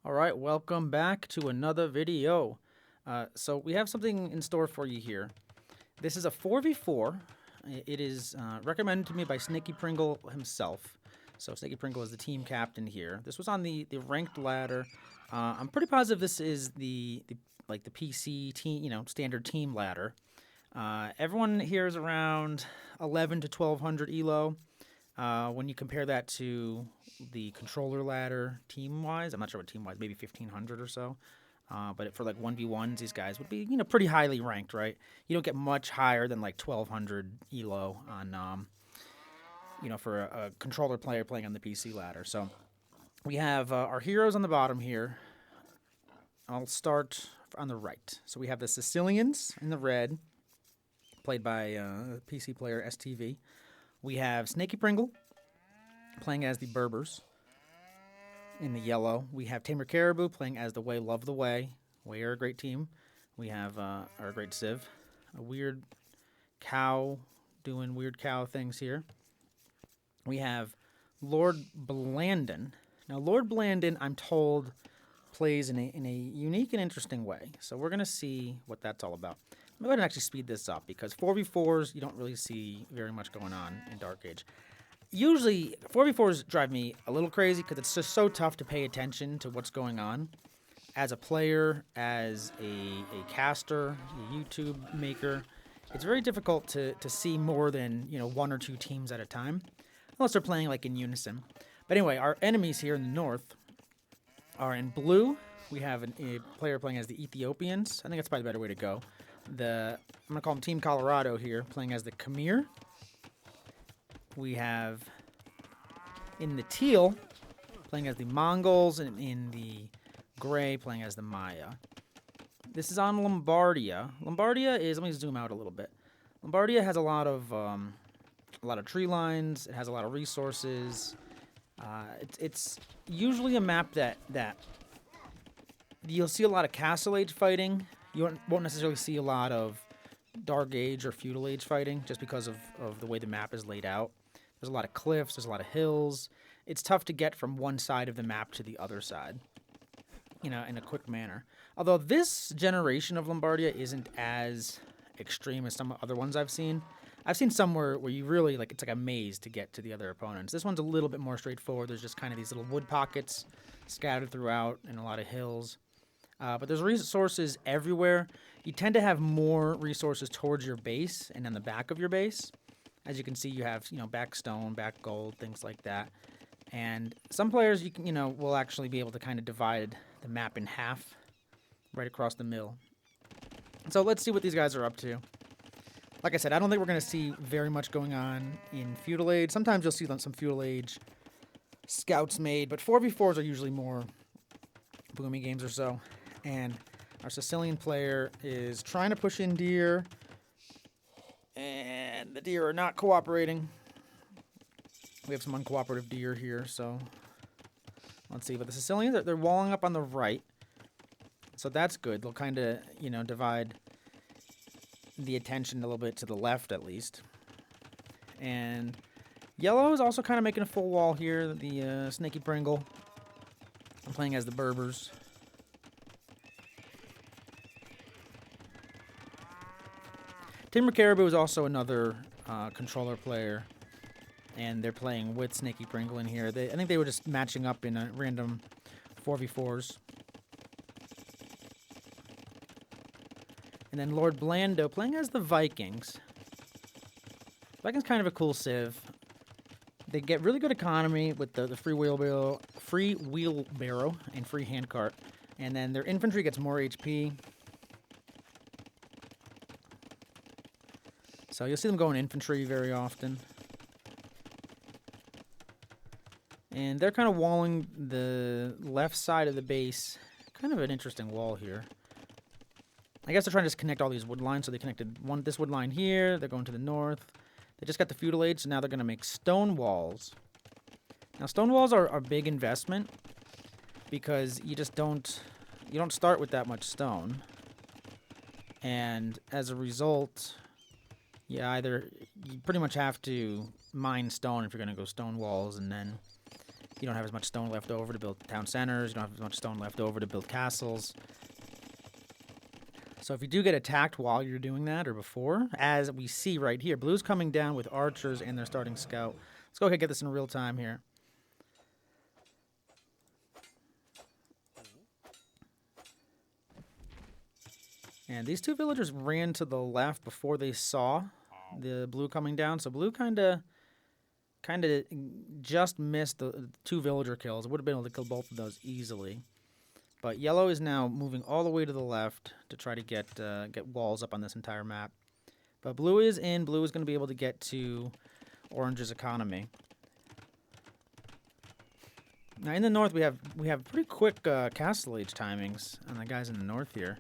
All right, welcome back to another video. So we have something in store for you here. This is a 4v4. It is recommended to me by Snaky Pringle himself. So Snaky Pringle is the team captain here. This was on the ranked ladder. I'm pretty positive this is the PC team, standard team ladder. Everyone here is around 11 to 1200 elo. When you compare that to the controller ladder team-wise, I'm not sure what team-wise, maybe 1500 or so. But for like 1v1s, these guys would be, pretty highly ranked, right? You don't get much higher than like 1200 elo on, for a controller player playing on the PC ladder. So we have our heroes on the bottom here. I'll start on the right. So we have the Sicilians in the red, played by PC player STV. We have Snaky Pringle playing as the Berbers in the yellow. We have Tamer Caribou playing as the Way Love the Way. Way are a great team. We have our great civ, a weird cow doing weird cow things here. We have Lord Blandon. Now, Lord Blandon, I'm told, plays in a unique and interesting way. So we're going to see what that's all about. I'm going to actually speed this up because 4v4s, you don't really see very much going on in Dark Age. Usually, 4v4s drive me a little crazy because it's just so tough to pay attention to what's going on. As a player, as a caster, a YouTube maker, it's very difficult to see more than, one or two teams at a time, unless they're playing like in unison. But anyway, our enemies here in the north are in blue. We have a player playing as the Ethiopians. I think that's probably the better way to go. I'm going to call them Team Colorado here, playing as the Khmer. We have in the teal, playing as the Mongols, and in the gray, playing as the Maya. This is on Lombardia. Lombardia is, let me zoom out a little bit. Lombardia has a lot of tree lines. It has a lot of resources. It's usually a map that you'll see a lot of Castle Age fighting. You won't necessarily see a lot of Dark Age or Feudal Age fighting just because of the way the map is laid out. There's a lot of cliffs, there's a lot of hills. It's tough to get from one side of the map to the other side, in a quick manner. Although this generation of Lombardia isn't as extreme as some other ones I've seen. I've seen some where you really, it's like a maze to get to the other opponents. This one's a little bit more straightforward. There's just kind of these little wood pockets scattered throughout and a lot of hills. But there's resources everywhere. You tend to have more resources towards your base and on the back of your base. As you can see, you have, back stone, back gold, things like that. And some players, will actually be able to kind of divide the map in half right across the middle. So let's see what these guys are up to. Like I said, I don't think we're going to see very much going on in Feudal Age. Sometimes you'll see some Feudal Age scouts made, but 4v4s are usually more boomy games or so. And our Sicilian player is trying to push in deer, and the deer are not cooperating. We have some uncooperative deer here, so let's see. But the Sicilians, they're walling up on the right, so that's good. They'll kind of, divide the attention a little bit to the left, at least. And yellow is also kind of making a full wall here. The Snaky Pringle. I'm playing as the Berbers. Tamer Caribou is also another controller player, and they're playing with Snaky Pringle in here. I think they were just matching up in a random 4v4s. And then Lord Blando playing as the Vikings. Vikings kind of a cool civ. They get really good economy with the free wheelbarrow and free handcart. And then their infantry gets more HP. So you'll see them go in infantry very often. And they're kind of walling the left side of the base. Kind of an interesting wall here. I guess they're trying to just connect all these wood lines. So they connected this wood line here. They're going to the north. They just got the Feudal Age, so now they're going to make stone walls. Now, stone walls are a big investment because you don't start with that much stone. And as a result, you pretty much have to mine stone if you're going to go stone walls, and then You don't have as much stone left over to build town centers. You don't have as much stone left over to build castles. So if you do get attacked while you're doing that or before, as we see right here, blue's coming down with archers and they're starting scout. Let's go ahead and get this in real time here. And these two villagers ran to the left before they saw the blue coming down. So blue kind of just missed the 2 villager kills. It would have been able to kill both of those easily. But yellow is now moving all the way to the left to try to get walls up on this entire map. But blue is in. Blue is going to be able to get to orange's economy. Now in the north we have pretty quick castle age timings on the guys in the north here.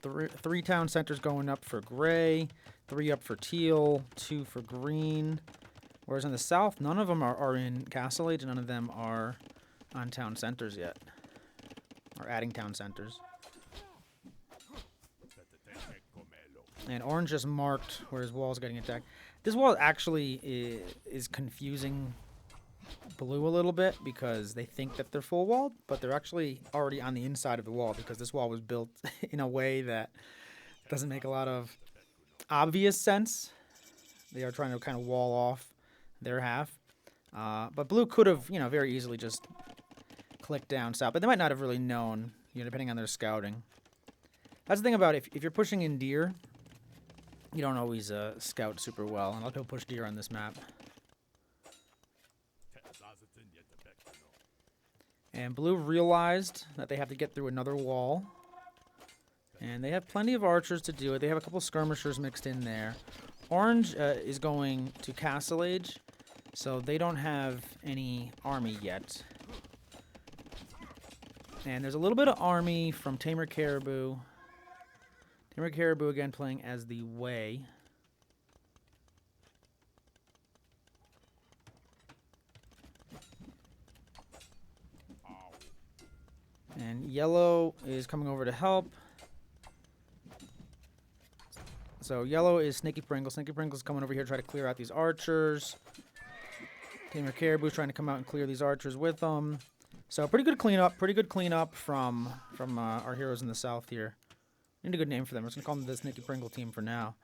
3 town centers going up for gray, 3 up for teal, 2 for green. Whereas in the south, none of them are in castle age, and none of them are on town centers yet. Or adding town centers. And orange just marked where his wall is getting attacked. This wall actually is confusing blue a little bit because they think that they're full walled, but they're actually already on the inside of the wall because this wall was built in a way that doesn't make a lot of obvious sense. They are trying to kind of wall off their half. But blue could have, very easily just clicked down south, but they might not have really known, depending on their scouting. That's the thing about if you're pushing in deer, you don't always scout super well, and a lot of people push deer on this map. And blue realized that they have to get through another wall. And they have plenty of archers to do it. They have a couple skirmishers mixed in there. Orange is going to castle age, so they don't have any army yet. And there's a little bit of army from Tamer Caribou. Tamer Caribou again playing as the Way. And yellow is coming over to help. So yellow is Snaky Pringle. Snaky Pringle's coming over here to try to clear out these archers. Tamer Caribou trying to come out and clear these archers with them. So pretty good cleanup from our heroes in the south here. Need a good name for them. We're just going to call them the Snaky Pringle team for now.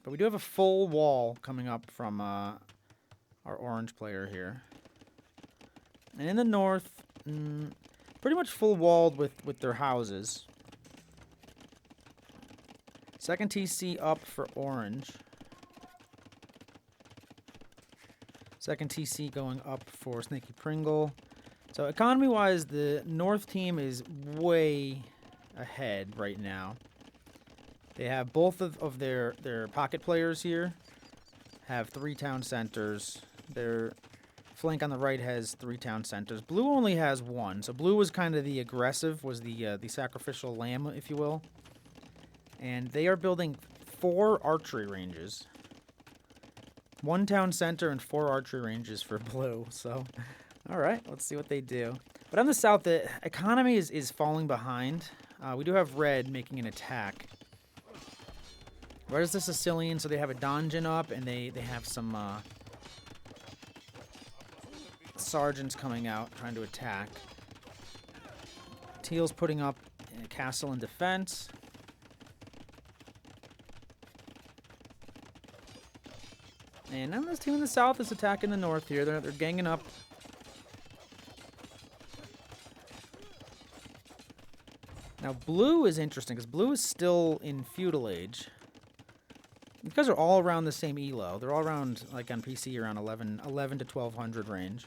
But we do have a full wall coming up from our orange player here. And in the north, pretty much full walled with their houses. Second TC up for orange. Second TC going up for Snaky Pringle. So economy-wise, the north team is way ahead right now. They have both of their pocket players here. Have 3 town centers. Their flank on the right has 3 town centers. Blue only has 1. So blue was kind of the aggressive, was the sacrificial lamb, if you will. And they are building 4 archery ranges. 1 town center and 4 archery ranges for blue. So, all right, let's see what they do. But on the south, the economy is falling behind. We do have red making an attack. Red is the Sicilians, so they have a donjon up, and they have some sergeants coming out trying to attack. Teal's putting up a castle in defense. And now this team in the south is attacking the north here. They're ganging up. Now blue is interesting because blue is still in feudal age. These guys are all around the same elo. They're all around, like on PC, around 11 to 1200 range.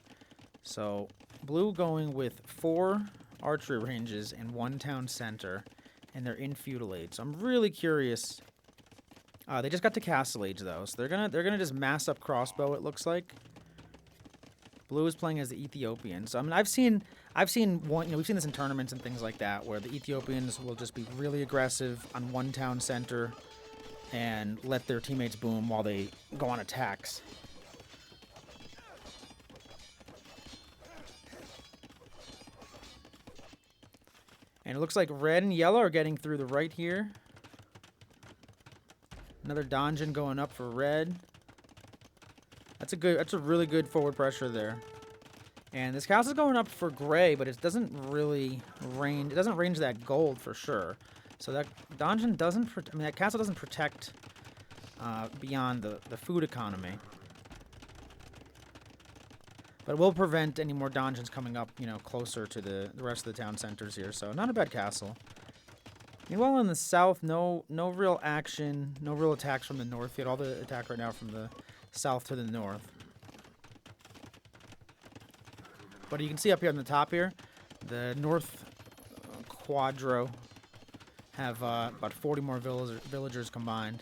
So blue going with 4 archery ranges and 1 town center, and they're in feudal age. So I'm really curious. They just got to castle age though, so they're gonna just mass up crossbow. It looks like. Blue is playing as the Ethiopians. So, I mean, we've seen this in tournaments and things like that, where the Ethiopians will just be really aggressive on 1 town center and let their teammates boom while they go on attacks. And it looks like red and yellow are getting through the right here. Another donjon going up for red. That's a really good forward pressure there. And this castle's going up for gray, but it doesn't really range. It doesn't range that gold for sure. So that donjon doesn't. I mean, that castle doesn't protect beyond the food economy. But it will prevent any more donjons coming up, you know, closer to the rest of the town centers here. So not a bad castle. Meanwhile, in the south, no real action, no real attacks from the north yet. All the attack right now from the south to the north. But you can see up here on the top here, the north quadro have about 40 more villagers combined.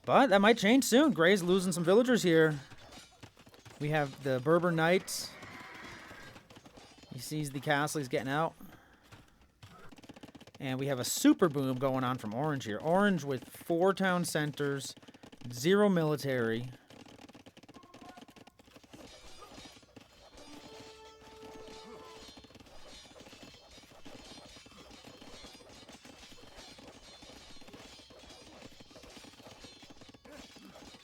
But that might change soon. Gray's losing some villagers here. We have the Berber Knights. He sees the castle. He's getting out. And we have a super boom going on from Orange here. Orange with 4 town centers, 0 military.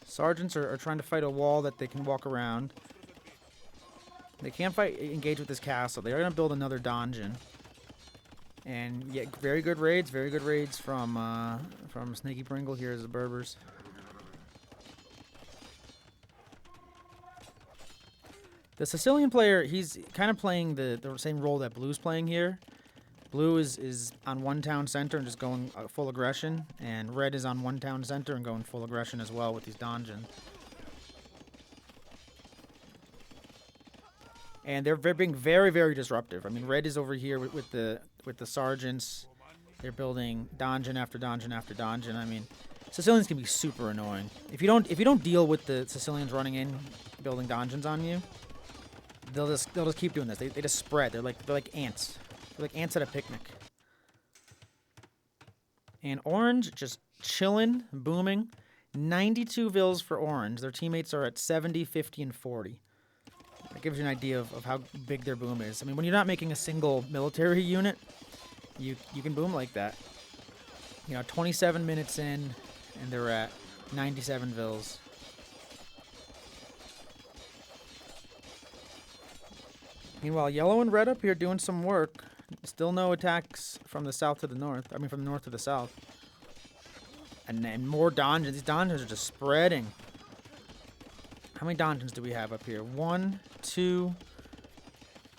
Sergeants are trying to fight a wall that they can walk around. They can't engage with this castle. They're going to build another donjon. And yeah, very good raids from Snaky Pringle here as the Berbers. The Sicilian player, he's kind of playing the same role that Blue's playing here. Blue is on one town center and just going full aggression, and Red is on one town center and going full aggression as well with these donjons. And they're being very, very disruptive. I mean, Red is over here with the sergeants. They're building donjon after donjon after donjon. I mean, Sicilians can be super annoying. If you don't deal with the Sicilians running in, building donjons on you, they'll just keep doing this. They just spread. They're like ants. They're like ants at a picnic. And Orange just chilling, booming. 92 vills for Orange. Their teammates are at 70, 50, and 40. That gives you an idea of how big their boom is. I mean, when you're not making a single military unit, you can boom like that. You know, 27 minutes in, and they're at 97 vills. Meanwhile, yellow and red up here doing some work. Still no attacks from the south to the north. I mean, from the north to the south. And more donjons. These donjons are just spreading. How many donjons do we have up here? 1, 2,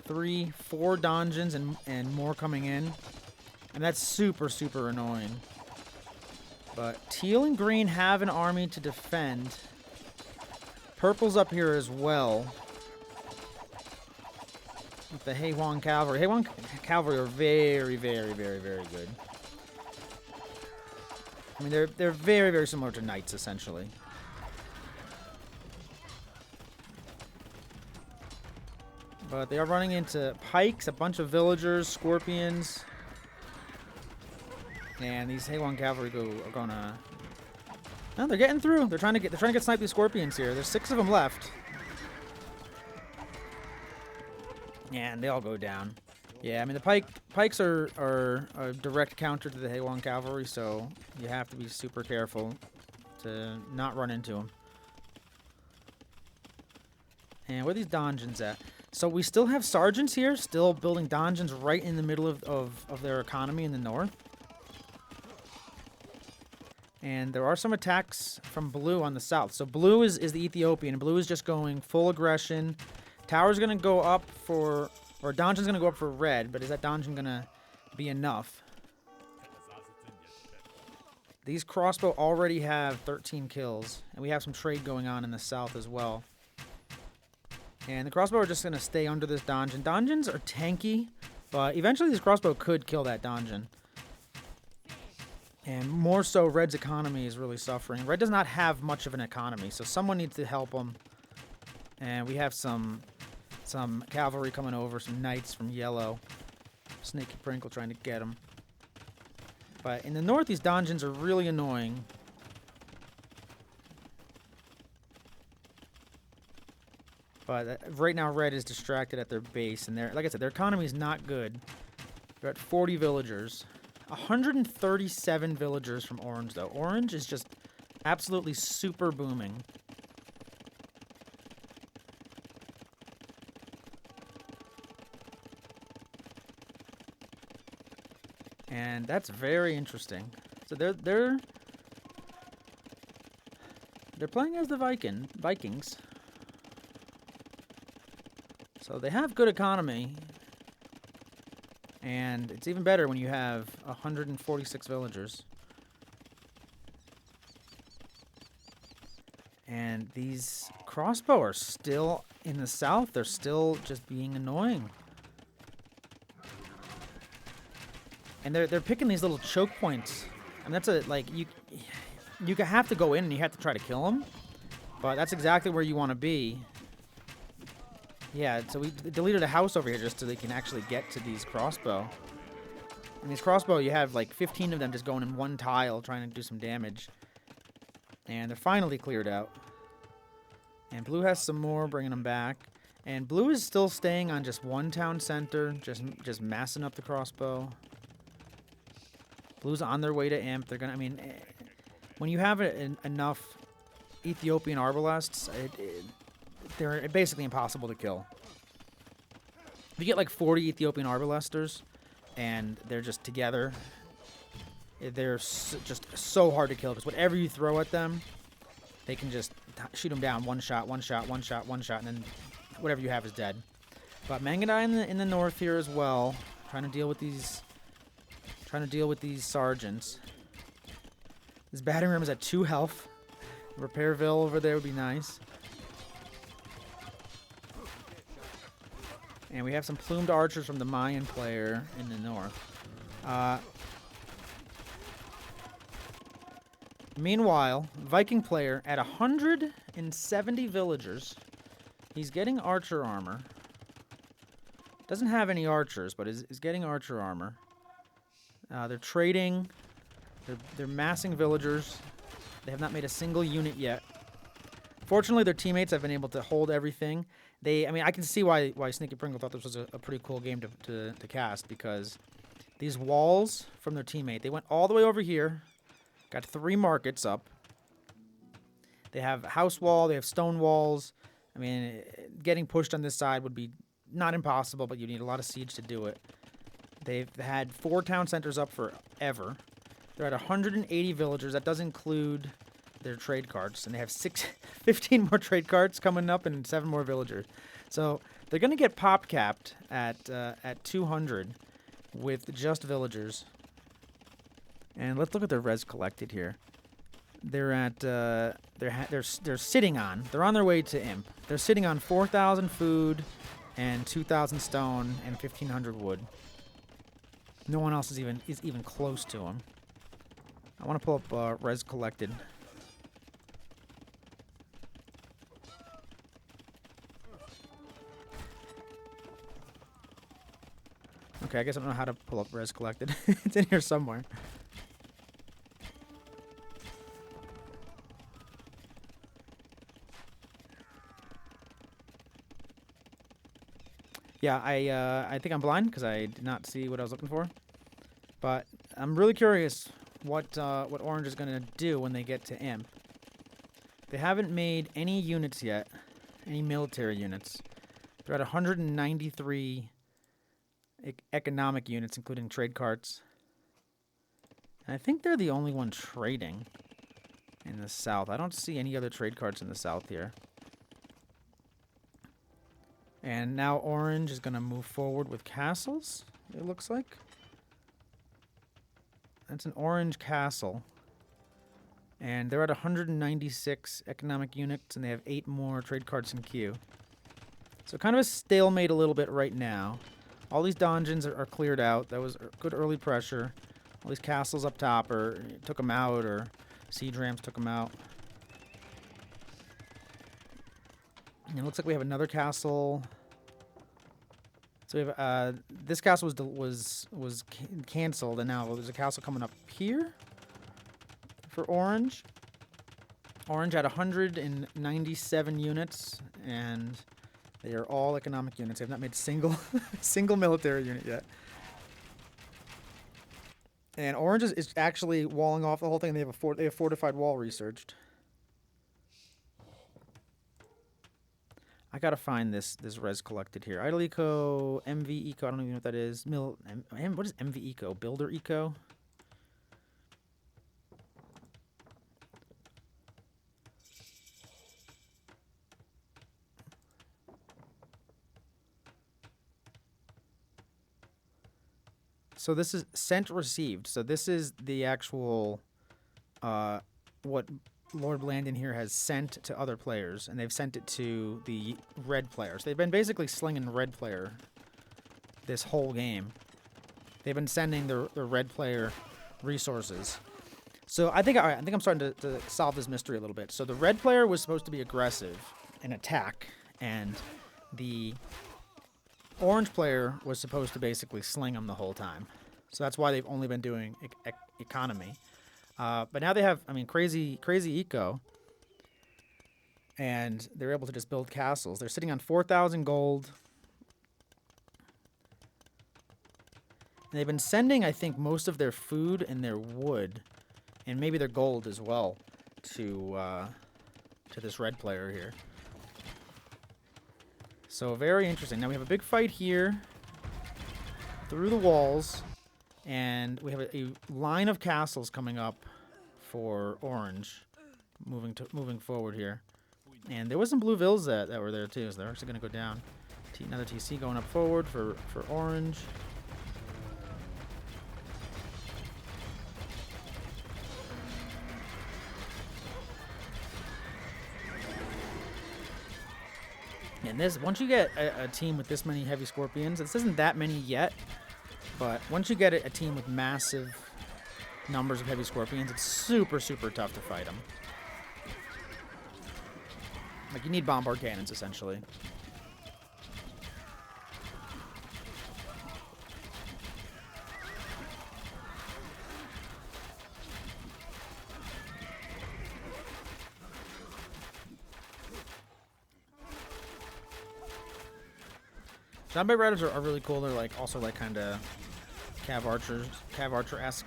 3, 4 donjons and more coming in. And that's super, super annoying. But teal and green have an army to defend. Purple's up here as well. With the Heiwan Cavalry. Heiwan Cavalry are very, very, very, very good. I mean, they're very, very similar to Knights, essentially. But they are running into pikes, a bunch of villagers, scorpions. And these Heiwan Cavalry are gonna... No, they're getting through. They're trying to get sniped these scorpions here. There's 6 of them left. Yeah, and they all go down. Yeah, I mean, the pikes are a direct counter to the Heiwan Cavalry, so you have to be super careful to not run into them. And where are these donjons at? So we still have sergeants here, still building donjons right in the middle of their economy in the north. And there are some attacks from Blue on the south. So Blue is the Ethiopian, and Blue is just going full aggression. Tower's going to go up for... Or donjon's going to go up for red, but is that donjon going to be enough? These crossbow already have 13 kills, and we have some trade going on in the south as well. And the crossbow are just going to stay under this donjon. Donjons are tanky, but eventually this crossbow could kill that donjon. And more so, Red's economy is really suffering. Red does not have much of an economy, so someone needs to help him. And we have some cavalry coming over, some knights from yellow. Snaky Pringle trying to get them. But in the north, these donjons are really annoying. But right now, Red is distracted at their base, and like I said, their economy is not good. They're at 40 villagers. 137 villagers from Orange, though. Orange is just absolutely super booming. And that's very interesting. So they're playing as the Vikings. So they have good economy. And it's even better when you have 146 villagers. And these crossbow are still in the south. They're still just being annoying. And they're picking these little choke points. And that's you have to go in and you have to try to kill them. But that's exactly where you want to be. Yeah, so we deleted a house over here just so they can actually get to these crossbow. And these crossbow, you have like 15 of them just going in one tile trying to do some damage. And they're finally cleared out. And blue has some more, bringing them back. And blue is still staying on just one town center, just massing up the crossbow. Blue's on their way to imp. They're gonna, I mean, when you have enough Ethiopian arbalests, they're basically impossible to kill. If you get like 40 Ethiopian arbalesters, and they're just together, they're just so hard to kill, because whatever you throw at them, they can just shoot them down. One shot, one shot, one shot, one shot, and then whatever you have is dead. But Mangadai in the north here as well, trying to deal with these sergeants. This batting ram is at 2 health. Repairville over there would be nice. And we have some plumed archers from the Mayan player in the north. Meanwhile, Viking player at 170 villagers. He's getting archer armor. Doesn't have any archers, but is getting archer armor. They're trading. They're massing villagers. They have not made a single unit yet. Fortunately, their teammates have been able to hold everything. I mean, I can see why SnakyPringle thought this was a pretty cool game to cast, because these walls from their teammate, they went all the way over here, got 3 markets up. They have a house wall, they have stone walls. I mean, getting pushed on this side would be not impossible, but you need a lot of siege to do it. They've had 4 town centers up forever. They're at 180 villagers. That does include their trade cards, and they have 15 more trade cards coming up and 7 more villagers. So they're going to get pop capped at 200 with just villagers. And let's look at their res collected here. They're at they're sitting on. They're on their way to imp. They're sitting on 4,000 food and 2,000 stone and 1,500 wood. No one else is even close to them. I want to pull up res collected. Okay, I guess I don't know how to pull up res collected. It's in here somewhere. Yeah, I think I'm blind because I did not see what I was looking for. But I'm really curious what Orange is going to do when they get to imp. They haven't made any units yet, any military units. They're at 193 economic units, including trade carts. And I think they're the only one trading in the south. I don't see any other trade carts in the south here. And now Orange is going to move forward with castles, it looks like. That's an orange castle. And they're at 196 economic units, and they have 8 more trade carts in queue. So kind of a stalemate a little bit right now. All these donjons are cleared out. That was good early pressure. All these castles up top took them out, or siege rams took them out. And it looks like we have another castle. So we have this castle was canceled, and now there's a castle coming up here for Orange. Orange had 197 units, and they are all economic units. They have not made single military unit yet. And Orange is actually walling off the whole thing. They have fortified wall researched. I gotta find this res collected here. Idle eco, MV eco. I don't even know what that is. What is MV eco? Builder eco. So this is sent received. So this is the actual what Lord Blandon here has sent to other players, and they've sent it to the red players. They've been basically slinging red player this whole game. They've been sending the red player resources. So I think I'm starting to solve this mystery a little bit. So the red player was supposed to be aggressive and attack, and the orange player was supposed to basically sling them the whole time. So that's why they've only been doing economy. But now they have, crazy eco. And they're able to just build castles. They're sitting on 4,000 gold. And they've been sending, I think, most of their food and their wood, and maybe their gold as well, to this red player here. So very interesting. Now we have a big fight here through the walls, and we have a line of castles coming up for orange, moving forward here. And there was some blue villas that were there too, so they're actually going to go down. Another TC going up forward for orange. And this, once you get a team with this many heavy scorpions, this isn't that many yet, but once you get a team with massive numbers of heavy scorpions, it's super, super tough to fight them. Like, you need bombard cannons, essentially. Zombie riders are really cool. They're like also like kind of cav archer-esque.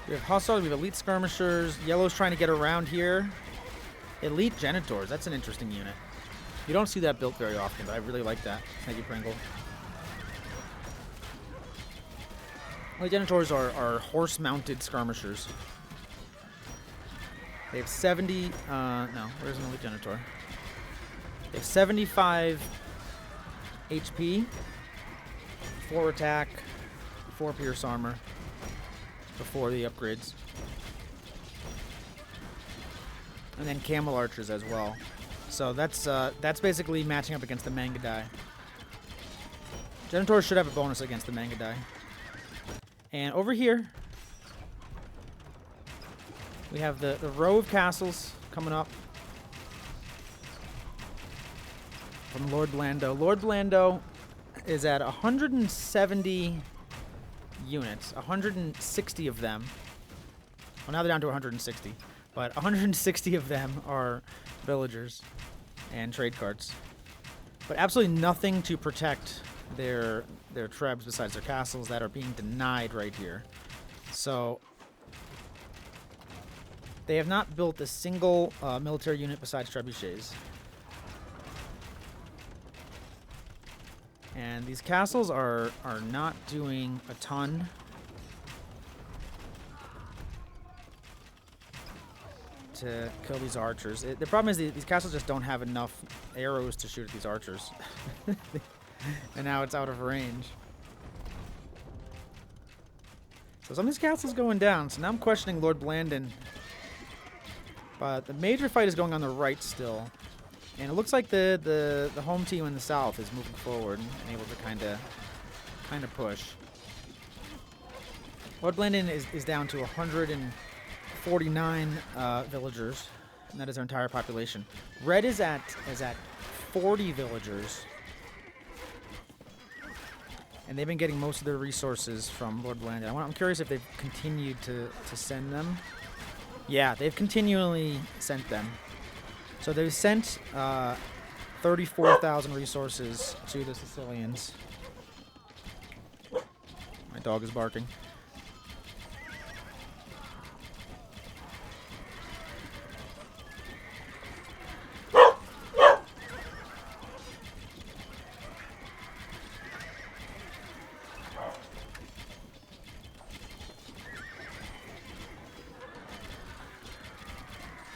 We have hussars, we have elite skirmishers. Yellow's trying to get around here. Elite genitors, that's an interesting unit. You don't see that built very often, but I really like that. Snaky Pringle. Elite genitors are horse-mounted skirmishers. They have 70, no, where's an elite genitor? They have 75 HP, 4 attack, 4 pierce armor before the upgrades. And then camel archers as well. So that's basically matching up against the Mangadai. Genitors should have a bonus against the Mangadai. And over here, we have the row of castles coming up from Lord Blando. Lord Blando is at 170 units, 160 of them. Well, now they're down to 160, but 160 of them are villagers and trade carts. But absolutely nothing to protect their trebs besides their castles that are being denied right here. So they have not built a single military unit besides trebuchets. And these castles are not doing a ton. To kill these archers. The problem is these castles just don't have enough arrows to shoot at these archers. And now it's out of range. So some of these castles going down. So now I'm questioning Lord Blandon. But the major fight is going on the right still. And it looks like the home team in the south is moving forward and able to kind of push. Lord Blandon is down to 149 villagers, and that is their entire population. Red is at 40 villagers. And they've been getting most of their resources from Lord Blandon. I'm curious if they've continued to send them. Yeah, they've continually sent them. So they've sent 34,000 resources to the Sicilians. My dog is barking.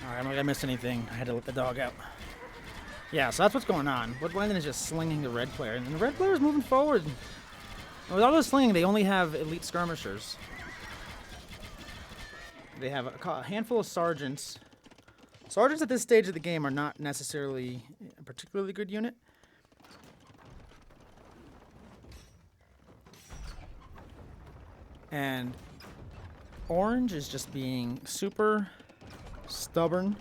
Alright, I don't think I missed anything. I had to let the dog out. Yeah, so that's what's going on. What Landon is just slinging the red player, and the red player is moving forward. And with all this slinging, they only have elite skirmishers. They have a handful of sergeants. Sergeants at this stage of the game are not necessarily a particularly good unit. And Orange is just being super stubborn.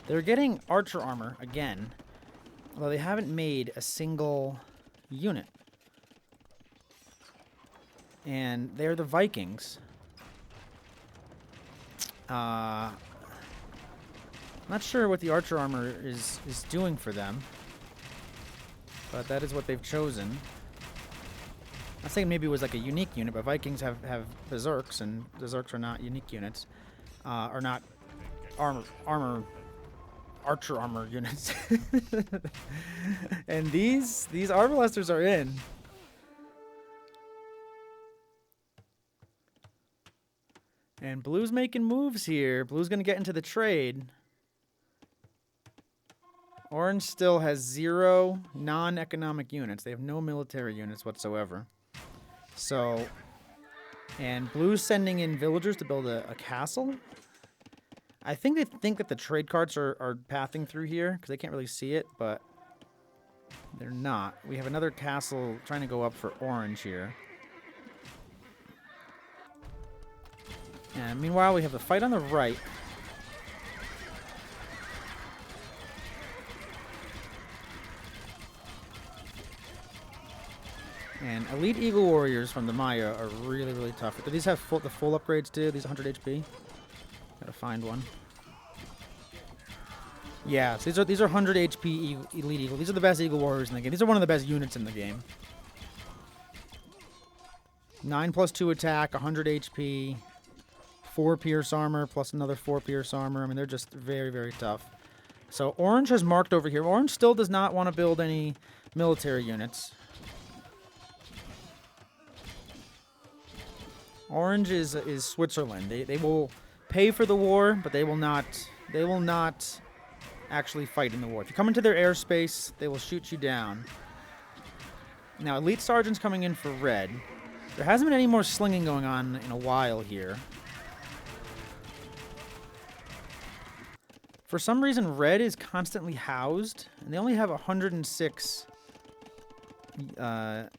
They're getting archer armor again, although they haven't made a single unit. And they're the Vikings. Not sure what the archer armor is doing for them, but that is what they've chosen. I was thinking maybe it was like a unique unit, but Vikings have berserks, and berserks are not unique units, are not archer armor units. And these arbalesters are in. And Blue's making moves here. Blue's gonna get into the trade. Orange still has 0 non-economic units. They have no military units whatsoever. So, and Blue's sending in villagers to build a castle. I think they think that the trade carts are pathing through here because they can't really see it, but they're not. We have another castle trying to go up for Orange here. And meanwhile, we have the fight on the right. And Elite Eagle Warriors from the Maya are really, really tough. Do these have the full upgrades too? These 100 HP? Gotta find one. Yeah, so these are 100 HP Elite Eagle. These are the best Eagle Warriors in the game. These are one of the best units in the game. 9+2 attack, 100 HP, 4 pierce armor, plus another 4 pierce armor. I mean, they're just very, very tough. So Orange has marked over here. Orange still does not want to build any military units. Orange is Switzerland. They will pay for the war, but they will not actually fight in the war. If you come into their airspace, they will shoot you down. Now, Elite Sergeant's coming in for red. There hasn't been any more slinging going on in a while here. For some reason, red is constantly housed, and they only have 106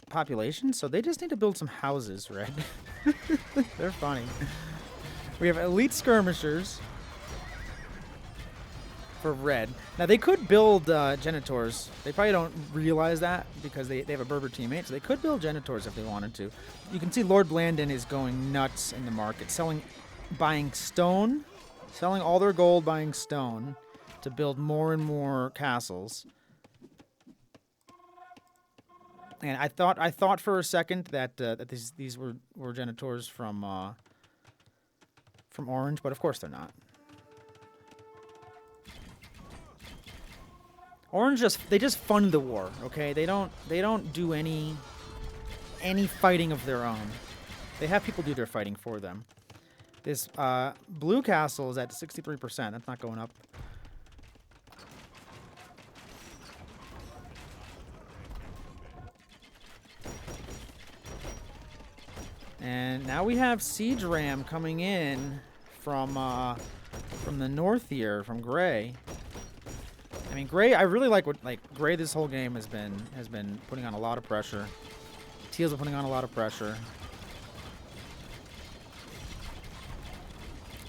population, so they just need to build some houses, red. They're funny. We have elite skirmishers for red. Now, they could build genitors. They probably don't realize that because they have a Berber teammate, so they could build genitors if they wanted to. You can see Lord Blandon is going nuts in the market, buying stone, selling all their gold, buying stone to build more and more castles. And I thought for a second that these were genitors from Orange, but of course they're not. Orange they just fund the war, okay? They don't do any fighting of their own. They have people do their fighting for them. This blue castle is at 63%. That's not going up. And now we have Siege Ram coming in from the north here, from Gray. I mean, Gray, I really like Gray this whole game has been putting on a lot of pressure. Teals are putting on a lot of pressure.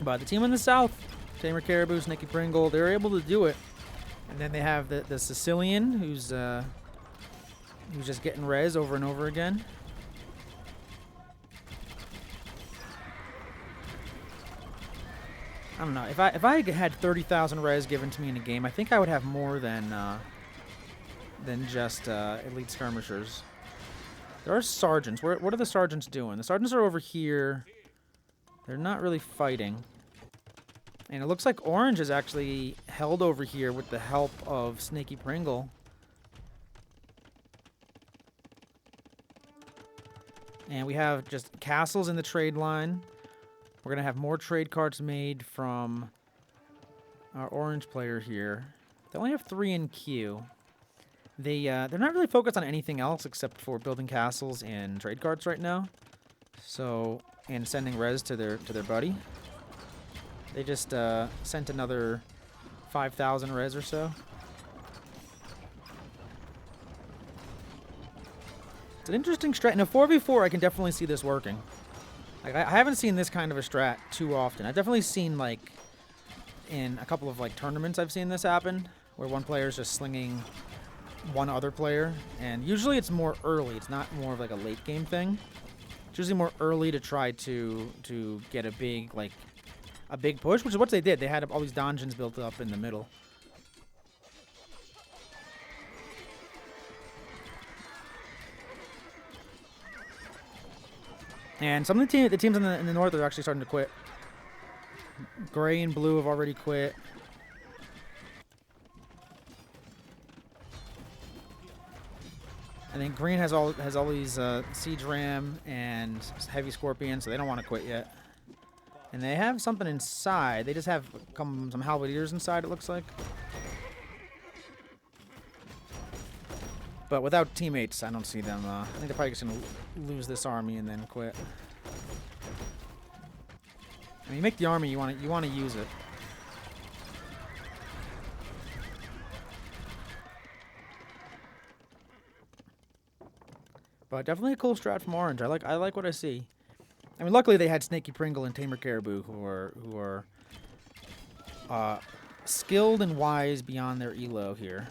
But the team in the south, Tamer Caribou, Snaky Pringle, they're able to do it. And then they have the Sicilian, who's just getting res over and over again. I don't know. If I had 30,000 res given to me in a game, I think I would have more than just elite skirmishers. There are sergeants. What are the sergeants doing? The sergeants are over here. They're not really fighting. And it looks like Orange is actually held over here with the help of Snaky Pringle. And we have just castles in the trade line. We're going to have more trade carts made from our orange player here. They only have 3 in queue. They're not really focused on anything else except for building castles and trade carts right now. So, and sending res to their buddy. They just sent another 5,000 res or so. It's an interesting strat. In a 4v4, I can definitely see this working. Like, I haven't seen this kind of a strat too often. I've definitely seen, like, in a couple of, like, tournaments I've seen this happen, where one player's just slinging one other player. And usually it's more early. It's not more of, like, a late game thing. It's usually more early to try to get a big, like, a big push, which is what they did. They had all these donjons built up in the middle. And some of the teams in the north are actually starting to quit. Gray and blue have already quit. I think green has all these siege ram and heavy scorpions, so they don't want to quit yet. And they have something inside. They just have some halberdiers inside, it looks like. But without teammates, I don't see them. I think they're probably just going to lose this army and then quit. When you make the army, you want to use it. But definitely a cool strat from Orange. I like what I see. I mean, luckily they had Snaky Pringle and Tamer Caribou, who are skilled and wise beyond their elo here.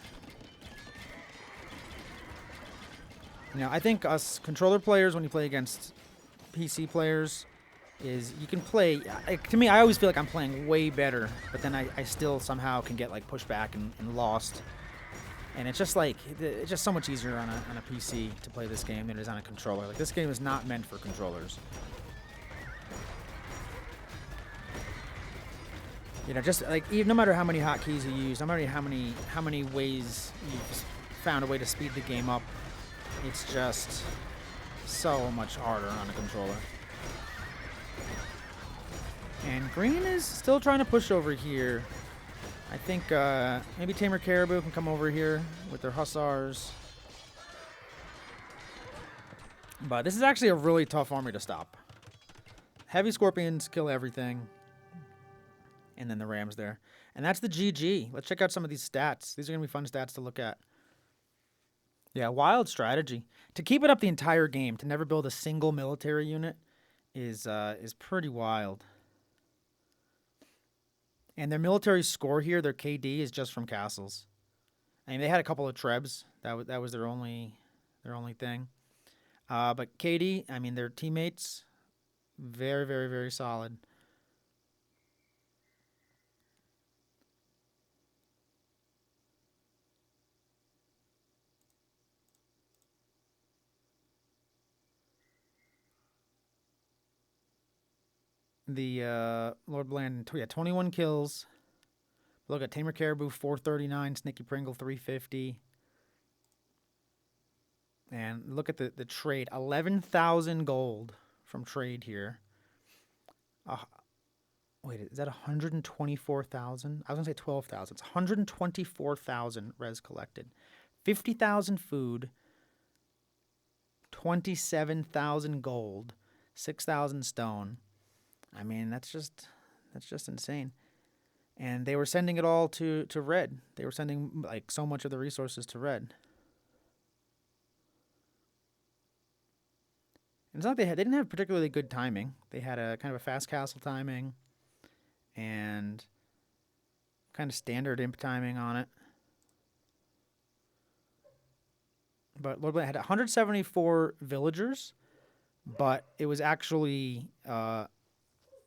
Now, I think us controller players, when you play against PC players, is you can play. To me, I always feel like I'm playing way better, but then I still somehow can get like pushed back and lost. And it's just like it's just so much easier on a PC to play this game than it is on a controller. Like, this game is not meant for controllers. You know, just like no matter how many hotkeys you use, no matter how many ways you've found a way to speed the game up, it's just so much harder on a controller. And green is still trying to push over here. I think maybe Tamer Caribou can come over here with their hussars. But this is actually a really tough army to stop. Heavy scorpions kill everything. And then the rams there. And that's the GG. Let's check out some of these stats. These are going to be fun stats to look at. Yeah, wild strategy. To keep it up the entire game, to never build a single military unit is pretty wild. And their military score here, their KD, is just from castles. I mean, they had a couple of trebs. That was their only thing. But KD, I mean, their teammates, very, very, very solid. The Lord Bland, yeah, 21 kills. Look at Tamer Caribou, 439. Snaky Pringle, 350. And look at the trade. 11,000 gold from trade here. Wait, is that 124,000? I was going to say 12,000. It's 124,000 res collected. 50,000 food. 27,000 gold. 6,000 stone. I mean, that's just insane. And they were sending it all to red. They were sending like so much of the resources to red. And it's not like they didn't have particularly good timing. They had a kind of a fast castle timing and kind of standard imp timing on it. But Lord Bland had 174 villagers, but it was actually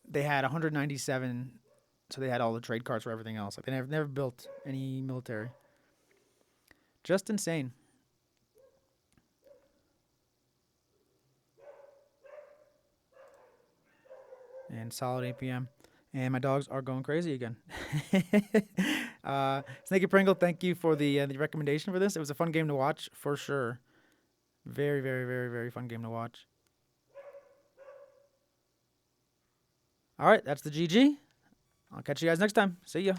they had 197, so they had all the trade carts for everything else. Like, they never built any military. Just insane. And solid APM. And my dogs are going crazy again. Snaky Pringle, thank you for the recommendation for this. It was a fun game to watch, for sure. Very, very, very, very fun game to watch. All right, that's the GG. I'll catch you guys next time. See ya.